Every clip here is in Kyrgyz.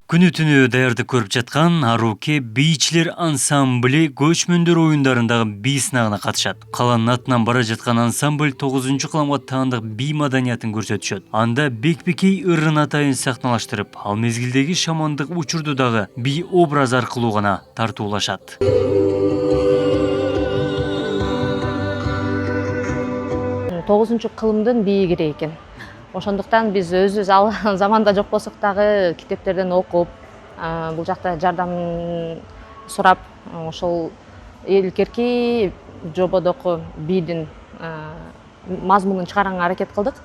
Күнү түнү даярдык көрүп жаткан Аруке бийчилер ансамбли көчмөндөр оюндарындагы бий сынагына катышат. Каланын атынан бара жаткан ансамбль 9-кыламга таандык бий маданиятын көрсөтүшөт. Анда бекбекей ырын атайын сахналаштырып, ал мезгилдеги шамандык учурду дагы бий образ аркылуу гана тартуулашат. 9-кылымдын бийи керек экен. Ошондуктан биз өзүбүз ал заманда жок болсок дагы китептерден окуп, бул жакта жардам сурап, ошол илгерки жободогу бийдин мазмунун чыгарганга аракет кылдык.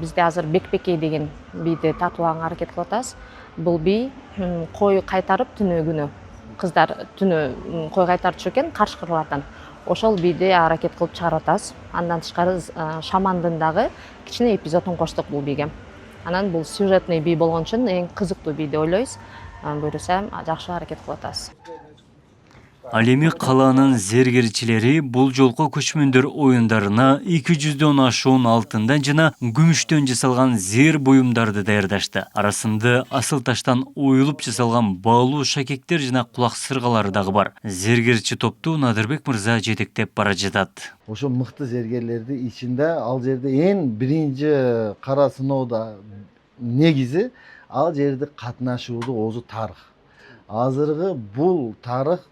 Бизде азыр бекбекей деген бийди тартуулаганга аракет кылып атабыз. Бул бий кой кайтарып түнү күнү кыздар түнү кой кайтартчу экен карышкырлардан. Ошол бийди аракет кылып чыгарып атабыз. Андан тышкары шамандын дагы кичине эпизодун коштук бул бийге. Анан бул сюжетный бий болгон үчүн эң кызыктуу бий деп ойлойбуз. Буюрса жакшы аракет кылып атабыз. Ал эми калаанын зергерчилери бул жолку көчмөндөр оюндарына 200дөн ашуун алтындан жана күмүштөн жасалган зер буюмдарды даярдашты. Арасында асыл таштан оюлуп жасалган баалуу шакектер жана кулак сыргалары дагы бар. Зергерчи топту Надырбек мырза жетектеп бара жатат. Ошо мыкты зергерлерди ичинде ал жерде эң биринчи кара сыноодо негизи ал жерде катнашууда өзү тарых. Азыркы бул тарых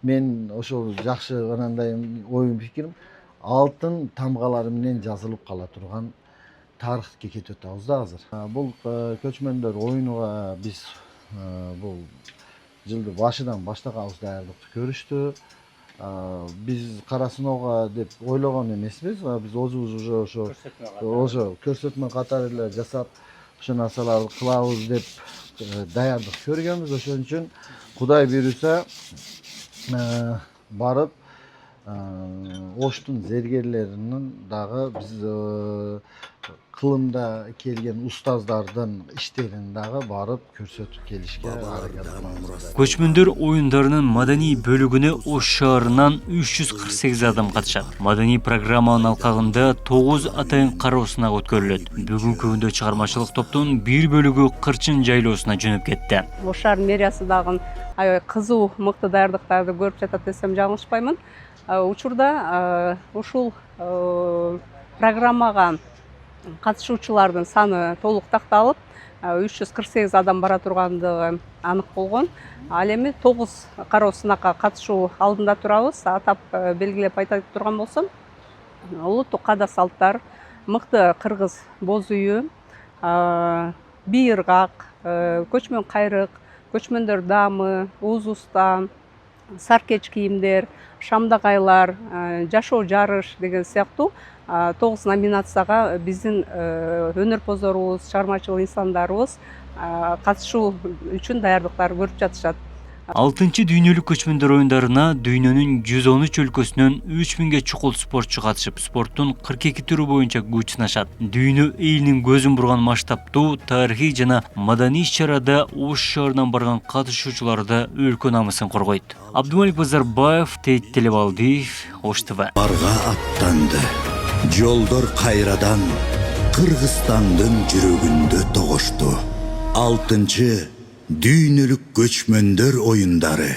мен ошол жакшы анандай оюн пикирим алтын тамгалары менен жазылып кала турган тарыхка кетип атабыз да азыр. Бул көчмөндөр оюнуга биз бул жылды башынан баштаганбыз, даярдыкты көрүштү. Биз кара сыноого деп ойлогон эмеспиз. Биз өзүбүз уже ошо көрсөтмө катары эле жасап, ошо нерселерди кылабыз деп даярдык көргөнбүз. Ошон үчүн Кудай буйруса барып Оштун зергерлеринин дагы биз кылымда келген устаздардын иштерин дагы барып көрсөтүп келишке аракет кылабыз. Көчмөндөр оюндарынын маданий бөлүгүнө Ош шаарынан 348 адам катышат. Маданий программанын алкагында 9 атайын кароо сынак өткөрүлөт. Бүгүнкү күндө чыгармачылык топтун бир бөлүгү Кырчын жайлоосуна жөнөп кетти. Ош шаарынын мэриясы дагы аябай кызуу мыкты даярдыктарды көрүп жатат десем жаңылышпаймын. Учурда ушул программага катышуучулардын саны толук такталып, 348 адам бара тургандыгы анык болгон. Ал эми 9 кароо сынакка катышуу алдында турабыз. Атап белгилеп айта турган болсом, улуттук каада салттар, мыкты кыргыз боз үйү, бий ыргак, көчмөн кайрык, көчмөндөр дамы, уз уста, саркеч кийимдер, шамдагайлар, жашоо жарыш деген сыяктуу 9 номинацияга биздин өнөрпоздорубуз, чыгармачыл инсандарыбыз катышуу үчүн даярдыктар көрүп жатышат. 6-чы дүйнөлүк көчмөндөр оюндарына дүйнөнүн 113 өлкөсүнөн 3000ге чукул спортчу катышып, спорттун 42 түрү боюнча күч сынашат. Дүйнө элинин көзүн бурган масштабтуу тарыхый жана маданий иш-чарада Ош шаарынан барган катышуучуларды өлкө намысын коргойт. Абдумалик Базарбаев, Тейт Телебалдиев, Ош ТВ. Барга аттанды. Жолдор кайрадан Кыргызстандын жүрөгүндө тогошту. 6-чы дүйнөлүк көчмөндөр оюндары.